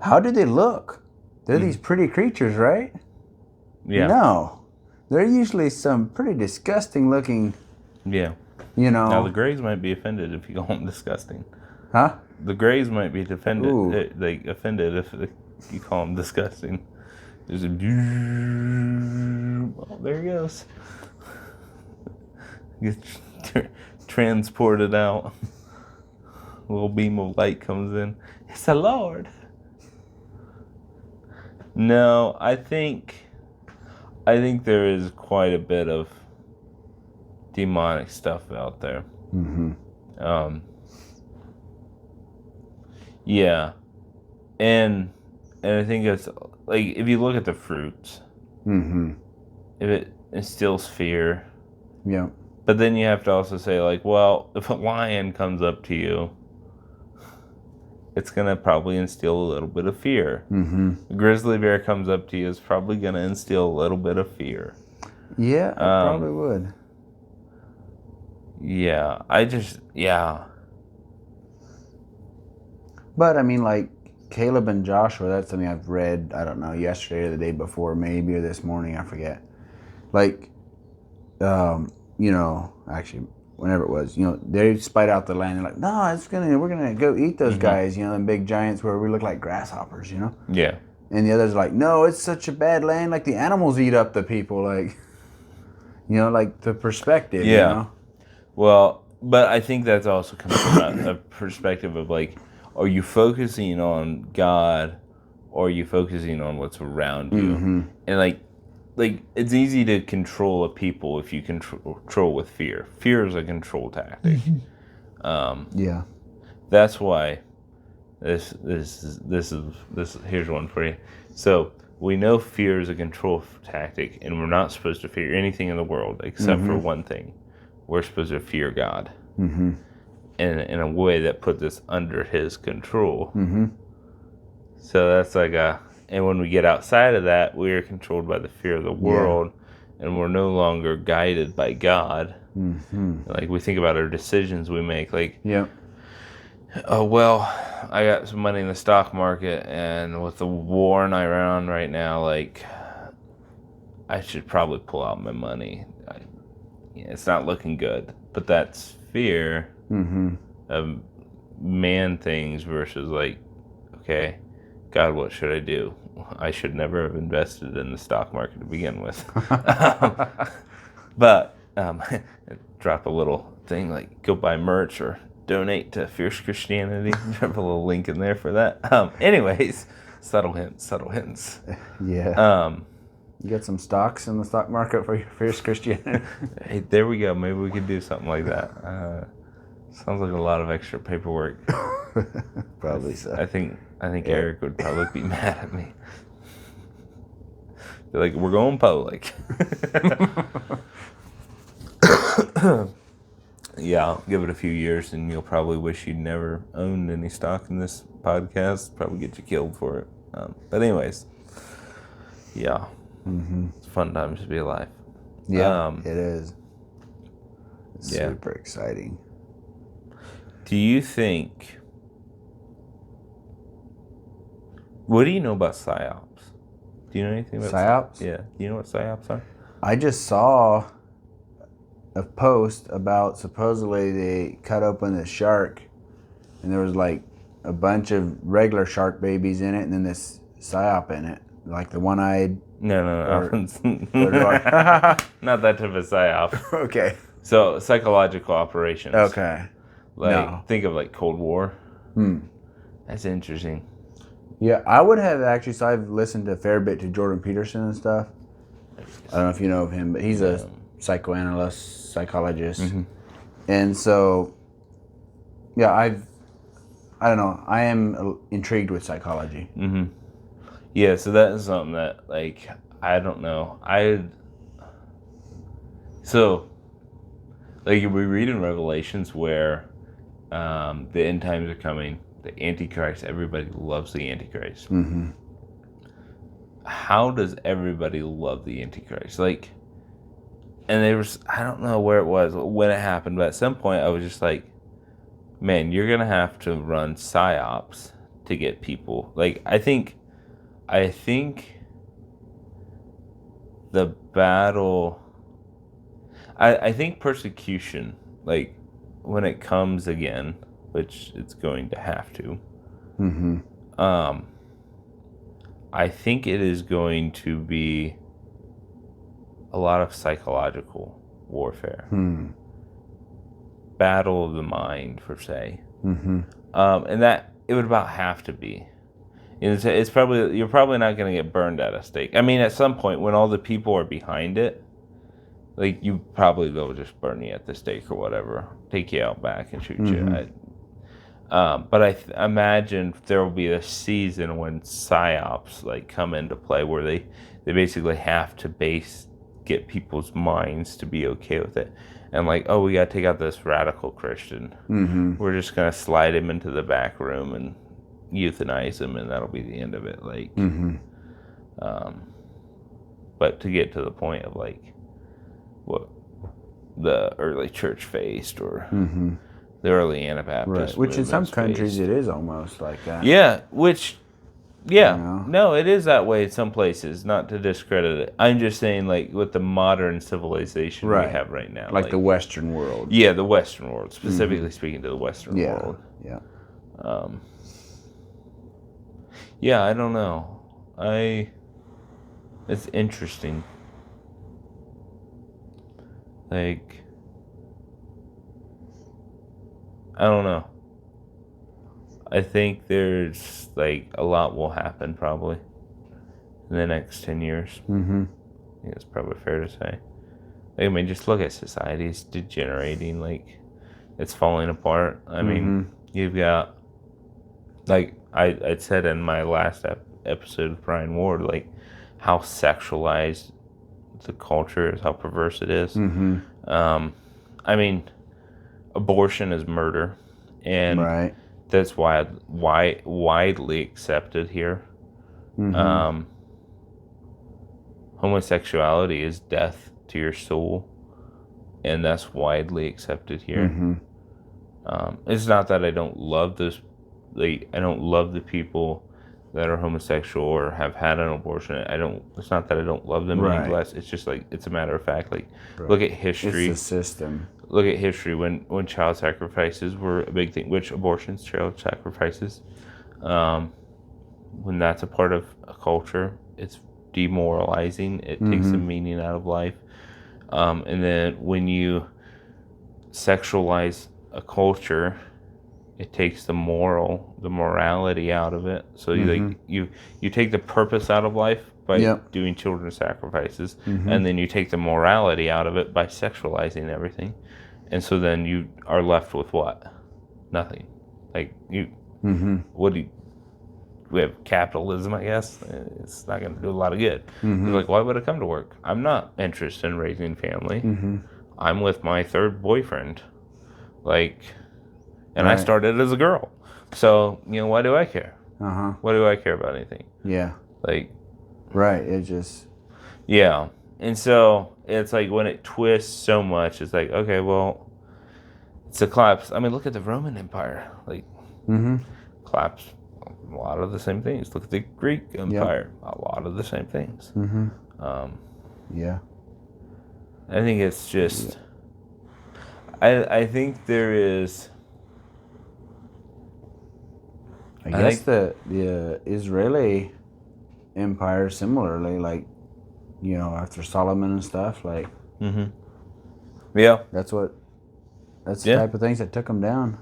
how do they look? They're these pretty creatures, right? Yeah. No. They're usually some pretty disgusting looking. Yeah. Now the Greys might be offended if you call them disgusting. Huh? The Greys might be offended if you call them disgusting. There's a... Oh, there he goes. Gets transported out. A little beam of light comes in. It's the Lord. No, I think there is quite a bit of demonic stuff out there. Yeah, and I think it's like if you look at the fruits, if it instills fear, yeah. But then you have to also say like, well, if a lion comes up to you, it's gonna probably instill a little bit of fear. A grizzly bear comes up to you, it's probably gonna instill a little bit of fear. Yeah, it probably would. Yeah, But I mean, like Caleb and Joshua, that's something I've read, I don't know, yesterday or the day before, maybe, or this morning, I forget. Like, actually, whenever it was, they spied out the land. They're like, no, we're gonna go eat those guys, them big giants where we look like grasshoppers, Yeah. And the others are like, no, it's such a bad land. Like the animals eat up the people, like, like the perspective, Well, but I think that's also coming from a perspective of like, are you focusing on God or are you focusing on what's around you? And like it's easy to control a people if you control with fear. Fear is a control tactic. Yeah. That's why this here's one for you. So we know fear is a control tactic, and we're not supposed to fear anything in the world except for one thing. We're supposed to fear God. In a way that puts us under His control. So that's like and when we get outside of that, we are controlled by the fear of the world, and we're no longer guided by God. Like we think about our decisions we make, like, oh, well, I got some money in the stock market, and with the war in Iran right now, like, I should probably pull out my money. It's not looking good. But that's fear of man things versus like, okay, God, what should I do? I should never have invested in the stock market to begin with. But drop a little thing like go buy merch or donate to Fierce Christianity. Drop a little link in there for that. Anyways, subtle hints. Yeah. You got some stocks in the stock market for your Fierce Christianity? Hey, there we go. Maybe we could do something like that. Sounds like a lot of extra paperwork. Probably so. I think Eric would probably be mad at me. They're like, we're going public. Yeah, I'll give it a few years and you'll probably wish you'd never owned any stock in this podcast. Probably get you killed for it. But anyways, yeah. It's fun times to be alive. Yeah, it is. It's super exciting. Do you think... What do you know about PSYOPs? Do you know anything about PSYOPs? Yeah. Do you know what PSYOPs are? I just saw a post about supposedly they cut open this shark and there was like a bunch of regular shark babies in it and then this PSYOP in it. Like the one-eyed... No. Not that type of PSYOP. Okay. So, psychological operations. Okay. Like, think of like Cold War. That's interesting. Yeah, I would have actually, so I've listened a fair bit to Jordan Peterson and stuff. I don't know if you know of him, but he's a psychoanalyst, psychologist. And so, yeah, I don't know. I am intrigued with psychology. Yeah, so that is something that, like, I don't know. So, like, we read in Revelations where the end times are coming, the Antichrist, everybody loves the Antichrist. How does everybody love the Antichrist? Like, and there was, I don't know where it was, when it happened, but at some point I was just like, man, you're going to have to run psyops to get people. Like, I think the battle, I think persecution, like, when it comes again, which it's going to have to, I think it is going to be a lot of psychological warfare. Battle of the mind, per se. And that, it would about have to be. It's probably, you're probably not going to get burned at a stake. I mean, at some point, when all the people are behind it, like, you probably will just burn you at the stake or whatever, take you out back and shoot you. But I imagine there will be a season when psyops, like, come into play where they basically have to get people's minds to be okay with it. And, like, oh, we got to take out this radical Christian. We're just going to slide him into the back room and euthanize him, and that'll be the end of it. Like, but to get to the point of, like, what the early church faced, or the early Anabaptist, which in some countries it is almost like that. Yeah, which, no, it is that way in some places. Not to discredit it, I'm just saying, like, with the modern civilization we have right now, like the Western world. Yeah, the Western world, specifically speaking to the Western world. Yeah, I don't know. It's interesting. Like, I don't know. I think there's, like, a lot will happen probably in the next 10 years. I think it's probably fair to say. Like, I mean, just look at society. It's degenerating. Like, it's falling apart. I mean, you've got, like, I said in my last episode of Brian Ward, like, how sexualized the culture is, how perverse it is. I mean, abortion is murder, and that's widely accepted here. Homosexuality is death to your soul, and that's widely accepted here. It's not that I don't love those, like, I don't love the people that are homosexual or have had an abortion. It's not that I don't love them any less. It's just, like, it's a matter of fact. Like, look at history. It's the system. Look at history when child sacrifices were a big thing, which abortions, child sacrifices, when that's a part of a culture, it's demoralizing. It takes the meaning out of life. And then when you sexualize a culture, it takes the morality out of it. So you take the purpose out of life by doing children's sacrifices, and then you take the morality out of it by sexualizing everything. And so then you are left with what? Nothing. Like, we have capitalism, I guess. It's not going to do a lot of good. Like, why would I come to work? I'm not interested in raising family. I'm with my third boyfriend. Like, and I started as a girl. So, why do I care? Why do I care about anything? Like, it just... Yeah. And so, it's like, when it twists so much, it's like, okay, well, it's a collapse. I mean, look at the Roman Empire. Like, collapse. A lot of the same things. Look at the Greek Empire. A lot of the same things. I think it's just... I think there is... I guess the Israeli Empire similarly, like, after Solomon and stuff, like, that's the type of things that took them down.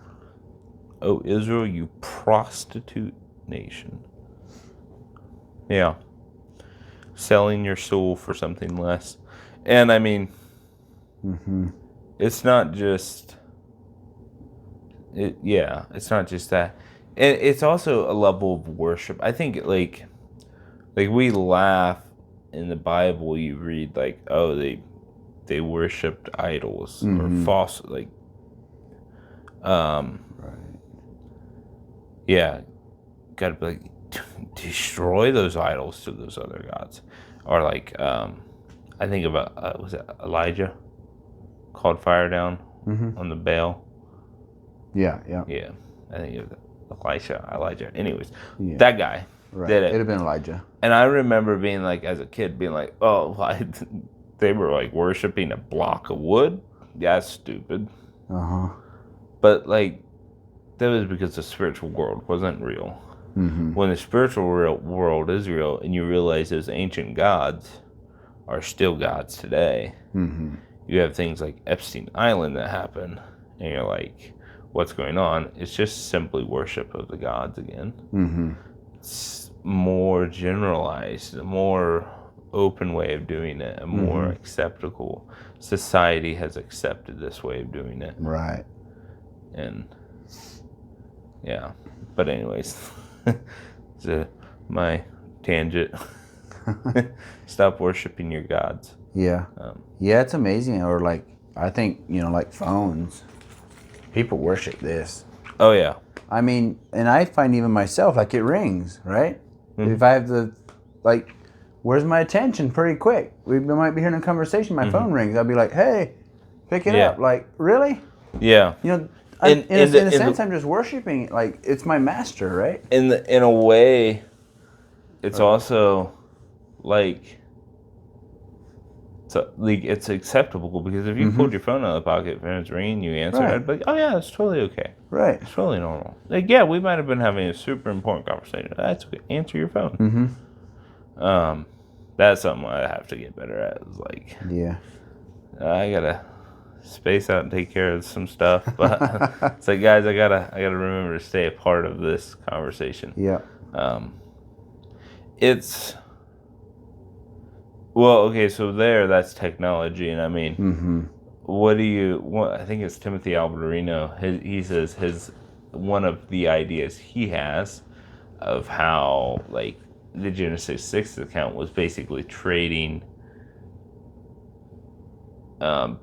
Oh, Israel, you prostitute nation. Yeah. selling your soul for something less. And I mean, it's not just it's not just that. It's also a level of worship. I think like we laugh in the Bible. You read like, oh, they worshipped idols or false right. Yeah, gotta be like destroy those idols to those other gods, or like I think about was it Elijah called fire down on the Baal. Yeah. I think it was Elijah. Anyways, that guy did it. It'd have been Elijah. And I remember being like, as a kid, being like, oh, they were like worshiping a block of wood. That's stupid. But like, that was because the spiritual world wasn't real. When the spiritual world is real, and you realize those ancient gods are still gods today, you have things like Epstein Island that happen, and you're like, what's going on? It's just simply worship of the gods again. It's more generalized, a more open way of doing it, a more acceptable. Society has accepted this way of doing it. Right. And yeah, but anyways, my tangent. Stop worshiping your gods. Yeah. It's amazing. Or like, I think, like phones, people worship this. Oh yeah. I mean, and I find even myself, like it rings, right? If I have where's my attention pretty quick? We might be hearing a conversation, my phone rings. I'll be like, hey, pick it up. Like, really? Yeah. In a sense, I'm just worshiping. Like, it's my master, right? In a way, it's also like it's acceptable, because if you pulled your phone out of the pocket and it's ringing, you answered, I'd be like, oh yeah, it's totally okay. Right. It's totally normal. Like, yeah, we might have been having a super important conversation. That's okay. Answer your phone. That's something I have to get better at. Is like, I gotta space out and take care of some stuff, but it's like, guys, I gotta remember to stay a part of this conversation. Yeah. It's well, okay, so that's technology, and I mean, I think it's Timothy Albertino. He says one of the ideas he has of how like the Genesis 6 account was basically trading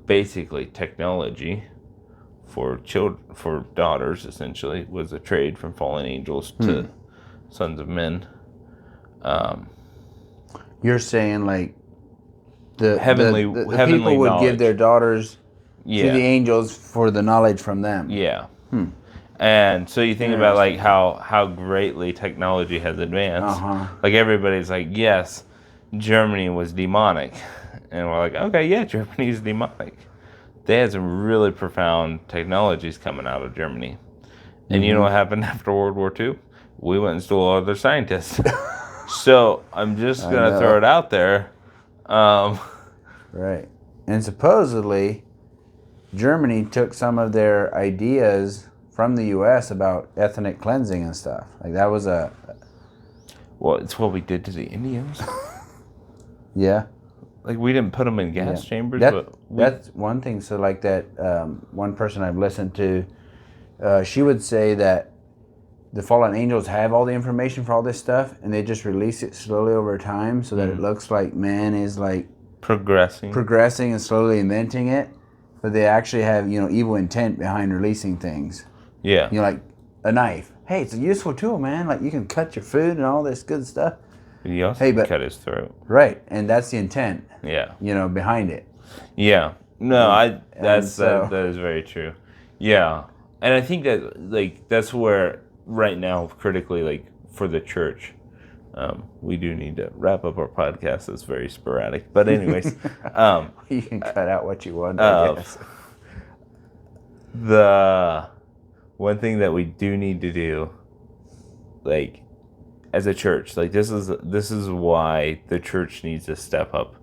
basically technology for daughters, essentially, was a trade from fallen angels to sons of men. You're saying like the heavenly people would knowledge. give their daughters to the angels for the knowledge from them. Yeah. And so you think about like how greatly technology has advanced. Like everybody's like, yes, Germany was demonic. And we're like, okay, yeah, Germany's demonic. They had some really profound technologies coming out of Germany. And you know what happened after World War II? We went and stole all their scientists. So I'm just going to throw it out there. Right. And supposedly, Germany took some of their ideas from the U.S. about ethnic cleansing and stuff. Like that was well, it's what we did to the Indians. Yeah. Like we didn't put them in gas chambers. That's one thing. So like that one person I've listened to, she would say that the fallen angels have all the information for all this stuff, and they just release it slowly over time so that it looks like man is like progressing and slowly inventing it, but they actually have evil intent behind releasing things. Yeah. Like a knife. Hey, it's a useful tool, man. Like you can cut your food and all this good stuff. He also cut his throat. Right, and that's the intent. Yeah. Behind it. Yeah. No, that is very true. Yeah. And I think that like that's where right now critically, like for the church, we do need to wrap up our podcast. It's very sporadic. But anyways, you can cut out what you want, I guess. The one thing that we do need to do, like as a church, like this is why the church needs to step up,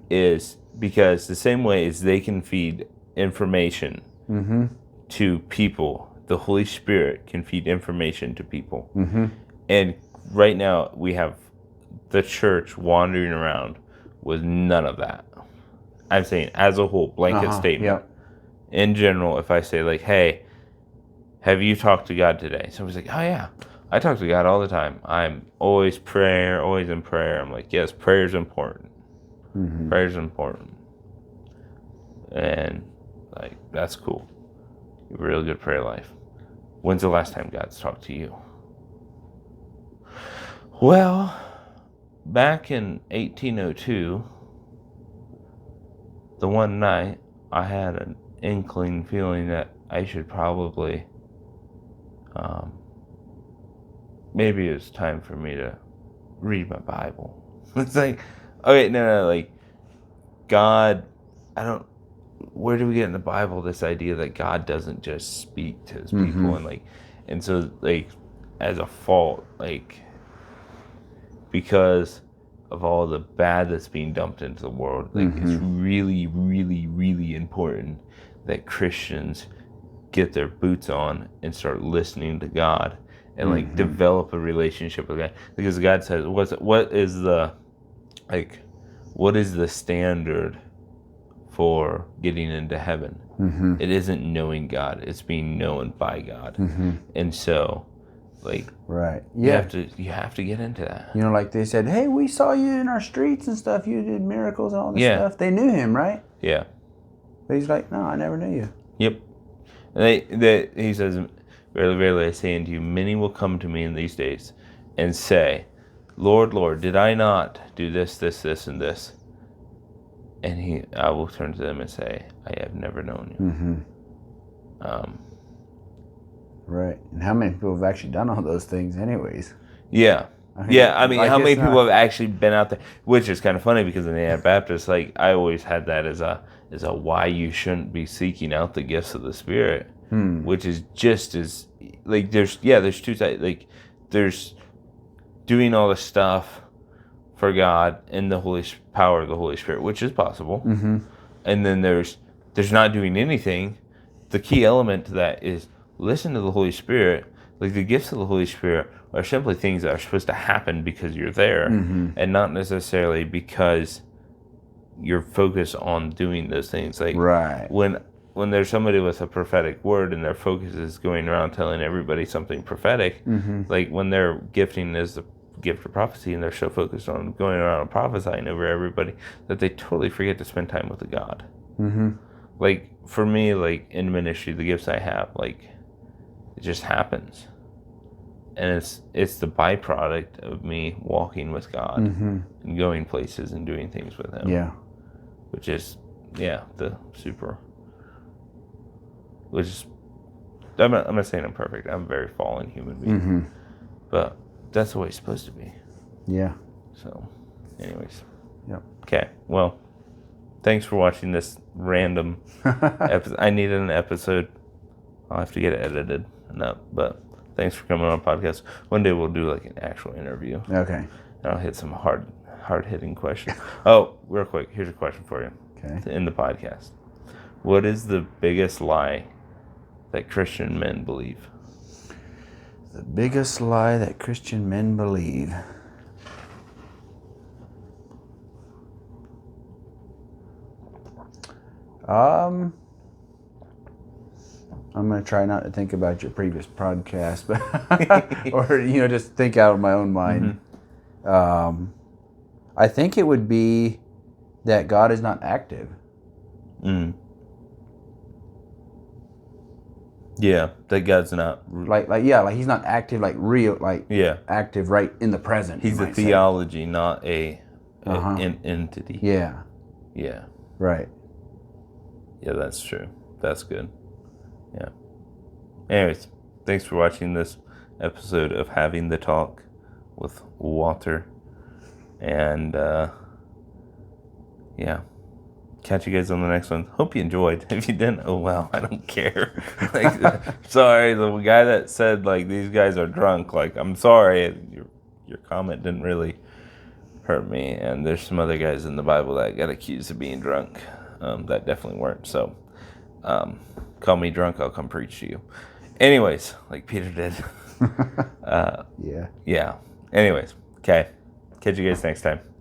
is because the same way as they can feed information to people, the Holy Spirit can feed information to people. And right now we have the church wandering around was none of that. I'm saying as a whole, blanket statement. Yep. In general, if I say like, hey, have you talked to God today? Somebody's like, oh yeah, I talk to God all the time. I'm always in prayer. I'm like, yes, prayer's important. Mm-hmm. Prayer's important. And like, that's cool. You have a real good prayer life. When's the last time God's talked to you? Well, back in 1802, the one night I had an inkling feeling that I should probably, maybe it was time for me to read my Bible. It's like, okay, no, like, God, where do we get in the Bible this idea that God doesn't just speak to his people, and so like, as a fault, like, because of all the bad that's being dumped into the world, like, it's really, really, really important that Christians get their boots on and start listening to God and like develop a relationship with God, because God says, what is the standard for getting into heaven? It isn't knowing God, it's being known by God. And so, like, right, yeah, you have to get into that. You know, like they said, hey, we saw you in our streets and stuff, you did miracles and all this stuff. They knew him, right? Yeah. But he's like, no, I never knew you. Yep. And he says, verily, verily, I say unto you, many will come to me in these days and say, Lord, Lord, did I not do this, this, this, and this? And I will turn to them and say, I have never known you. Right. And how many people have actually done all those things anyways? Yeah. I mean, how many people have actually been out there? Which is kind of funny, because in the Anabaptists, like, I always had that as a why you shouldn't be seeking out the gifts of the Spirit, which is just as, like, there's two sides. Like, there's doing all the stuff for God in the power of the Holy Spirit, which is possible. And then there's not doing anything. The key element to that is listen to the Holy Spirit. Like, the gifts of the Holy Spirit are simply things that are supposed to happen because you're there, and not necessarily because you're focused on doing those things. Like, right. When there's somebody with a prophetic word and their focus is going around telling everybody something prophetic, like when their gifting is the gift of prophecy and they're so focused on going around and prophesying over everybody that they totally forget to spend time with the God. Like, for me, like, in ministry, the gifts I have, like, it just happens, and it's the byproduct of me walking with God and going places and doing things with him. Yeah. Which is, I'm not saying I'm perfect. I'm a very fallen human being, but that's the way it's supposed to be. Yeah. So, anyways. Yep. Okay. Well, thanks for watching this random episode. I needed an episode. I'll have to get it edited and up, but thanks for coming on the podcast. One day we'll do like an actual interview. Okay. And I'll hit some hard-hitting questions. Oh, real quick, here's a question for you. Okay. To end the podcast. What is the biggest lie that Christian men believe? The biggest lie that Christian men believe. I'm going to try not to think about your previous podcast, but or, just think out of my own mind. I think it would be that God is not active. Yeah, that God's not like he's not active, like real, active right in the present. He's a theology, not an entity. Yeah. Yeah. Right. Yeah, that's true. That's good. Yeah. Anyways, thanks for watching this episode of Having the Talk with Walter. And, catch you guys on the next one. Hope you enjoyed. If you didn't, oh well, I don't care. Sorry, the guy that said, these guys are drunk, I'm sorry. Your comment didn't really hurt me. And there's some other guys in the Bible that got accused of being drunk that definitely weren't. So, call me drunk, I'll come preach to you. Anyways, like Peter did. Yeah. Anyways, okay. Catch you guys next time.